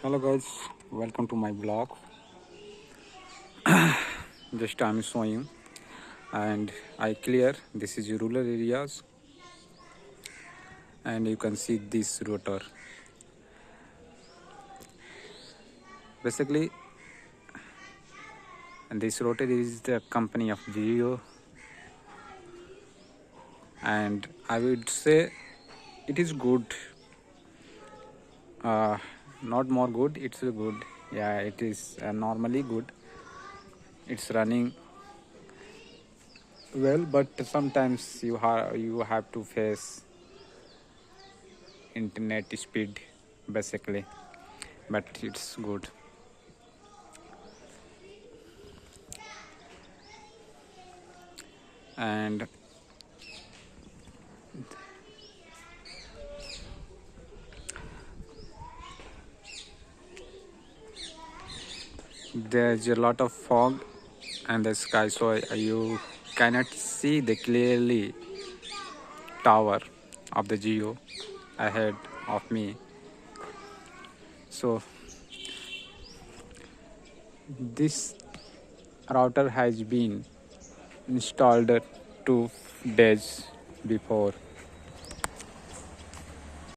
Hello guys, welcome to my blog. Just I'm showing and I clear this is rural areas and you can see this router. Basically this router is the company of Jio and I would say it is good. Uh, Not more good, it's a good. Yeah, it is normally good. It's running well, but sometimes you have to face internet speed basically, but it's good. And there's a lot of fog and the sky, so you cannot see the clearly tower of the Geo ahead of me. So this router has been installed 2 days before,